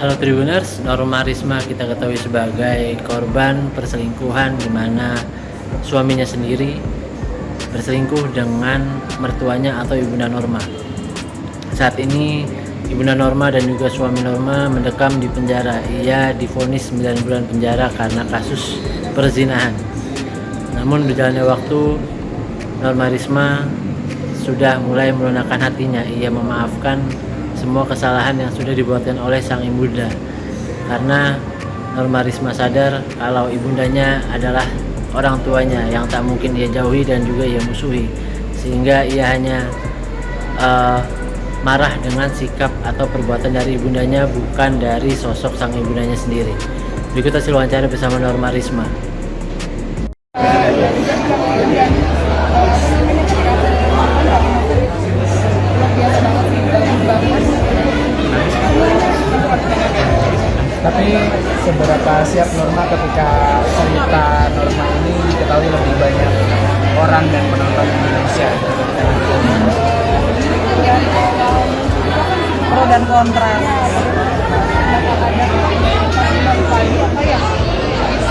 Halo Tribuners, Norma Risma kita ketahui sebagai korban perselingkuhan di mana suaminya sendiri berselingkuh dengan mertuanya atau Ibunda Norma. Saat ini Ibunda Norma dan juga suami Norma mendekam di penjara. Ia divonis 9 bulan penjara karena kasus perzinahan. Namun berjalannya waktu, Norma Risma sudah mulai melunakkan hatinya. Ia memaafkan semua kesalahan yang sudah dibuatkan oleh sang ibunda, karena Norma Risma sadar kalau ibundanya adalah orang tuanya yang tak mungkin ia jauhi dan juga ia musuhi, sehingga ia hanya marah dengan sikap atau perbuatan dari ibundanya, bukan dari sosok sang ibundanya sendiri. Berikut hasil wawancara bersama Norma Risma. Tapi seberapa siap Norma ketika cerita Norma ini diketahui lebih banyak orang dan penonton Indonesia? Pro dan kontra.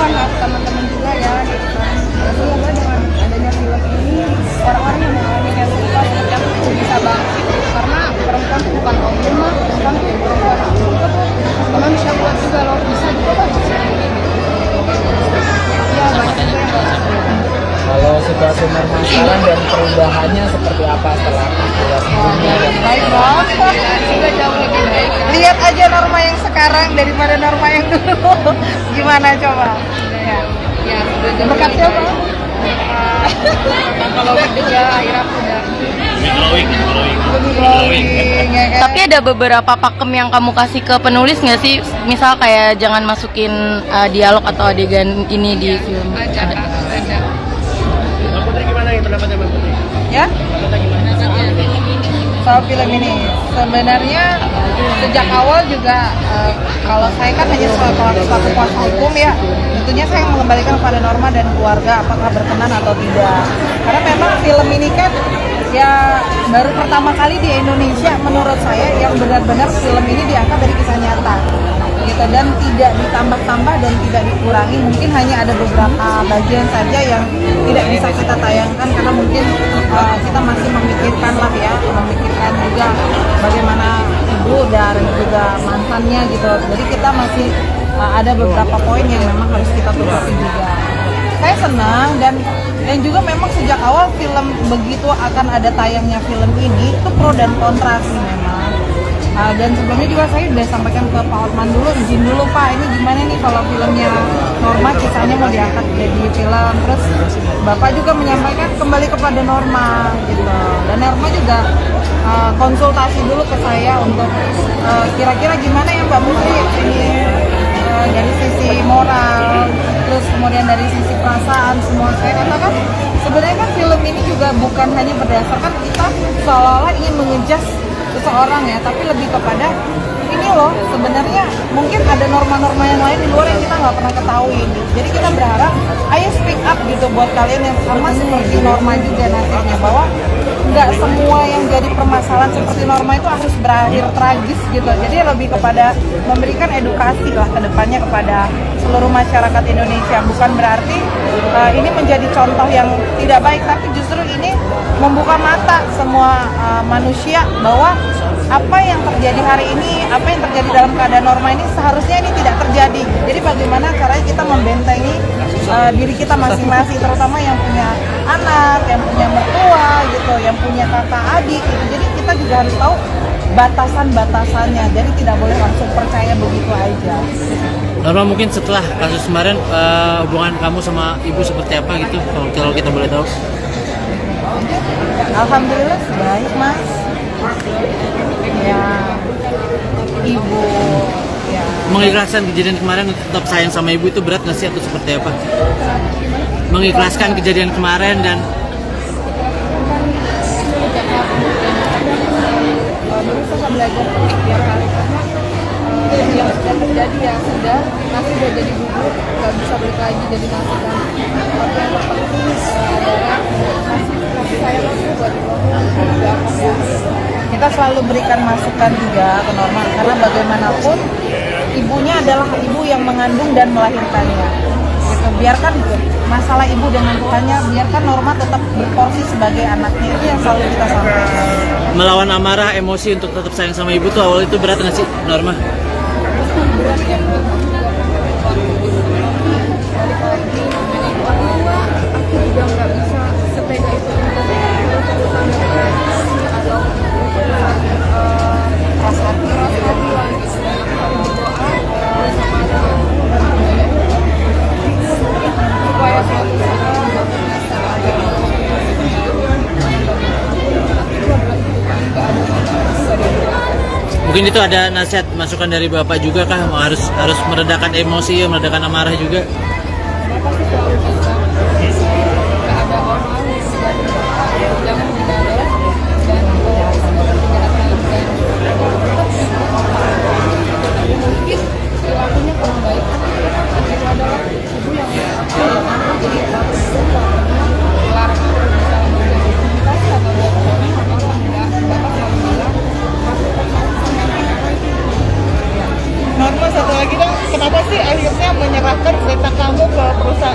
Ada teman-teman juga ya, gitu kan. Semoga dengan adanya film ini orang-orang yang mengalami kesulitan seperti aku bisa bangkit, karena perempuan itu bukan objek, perempuan itu manusia kuat juga loh, bisa juga bangkit sendiri. Ya banyak juga yang bangkit. Kalau situasi Norma sekarang dan perubahannya seperti apa setelah keluar sebelumnya? Baik dong, sudah jauh lebih baik. Lihat aja Norma yang sekarang daripada Norma yang dulu. Gimana coba? Ya sudah jauh. Berkat siapa? Kalau juga akhirnya udah glowing. Tapi ada beberapa pakem yang kamu kasih ke penulis nggak sih? Misal kayak jangan masukin dialog atau adegan ini di film. Ada. Mbak Putri gimana nih pendapatnya Mbak Putri? Ya? Soal film ini sebenarnya sejak awal juga kalau saya kan hanya selaku kuasa hukum ya, tentunya saya mengembalikan kepada Norma dan keluarga apakah berkenan atau tidak, karena memang film ini kan ya baru pertama kali di Indonesia menurut saya yang benar-benar film ini diangkat dari kisah nyata gitu, dan tidak ditambah-tambah dan tidak dikurangi. Mungkin hanya ada beberapa bagian saja yang tidak bisa kita tayangkan karena mungkin kita masih memikirkan juga bagaimana ibu dan juga mantannya gitu, jadi kita masih ada beberapa poin yang memang harus kita tutupi juga. Saya senang dan juga memang sejak awal film begitu akan ada tayangnya film ini itu pro dan kontra sih memang. Dan sebelumnya juga saya udah sampaikan ke Pak Otman dulu, izin dulu Pak, ini gimana nih kalau filmnya Norma kisahnya mau diangkat jadi film. Terus Bapak juga menyampaikan kembali kepada Norma gitu, dan Norma juga konsultasi dulu ke saya untuk kira-kira gimana ya Mbak Putri ini dari sisi moral, terus kemudian dari sisi perasaan semua. Saya katakan sebenarnya kan film ini juga bukan hanya berdasarkan kita seolah-olah ingin mengejas seseorang ya, tapi lebih kepada ini loh sebenarnya mungkin ada norma-norma yang lain di luar yang kita nggak pernah ketahui gitu. Jadi kita berharap ayo speak up gitu buat kalian yang sama seperti Norma juga nasibnya, bahwa nggak semua yang jadi permasalahan seperti Norma itu harus berakhir tragis gitu. Jadi lebih kepada memberikan edukasi lah ke depannya kepada seluruh masyarakat Indonesia. Bukan berarti ini menjadi contoh yang tidak baik, tapi justru ini membuka mata semua manusia bahwa apa yang terjadi hari ini, apa yang terjadi dalam keadaan Norma ini seharusnya ini tidak terjadi. Jadi bagaimana caranya kita membentengi diri kita masing-masing, terutama yang punya anak, yang punya mertua gitu, yang punya kakak adik gitu. Jadi kita juga harus tahu batasan-batasannya. Jadi tidak boleh langsung percaya begitu aja. Norma, mungkin setelah kasus kemarin hubungan kamu sama ibu seperti apa gitu, kalau kita boleh tahu? Alhamdulillah baik Mas. Ya, ibu ya. Mengikhlaskan kejadian kemarin tetap sayang sama ibu itu berat nggak sih atau seperti apa? Mengikhlaskan kejadian kemarin dan berusaha belajar setiap hari, karena yang sudah terjadi ya sudah, nasi udah jadi bubur, nggak bisa balik lagi jadi nasi kan. Tapi yang terpenting adalah kasih sayang itu buat kita selalu berikan masukan juga ke Norma, karena bagaimanapun ibunya adalah ibu yang mengandung dan melahirkannya. Gitu. Biarkan masalah ibu dengan Tuhannya, biarkan Norma tetap berporsi sebagai anaknya. Itu yang selalu kita sampaikan. Melawan amarah, emosi untuk tetap sayang sama ibu tuh awal itu berat nggak sih, Norma? Mungkin itu ada nasihat masukan dari Bapak juga kah? Harus meredakan emosi, meredakan amarah juga. Norma, satu lagi dong, kenapa sih akhirnya menyerahkan kereta kamu ke perusahaan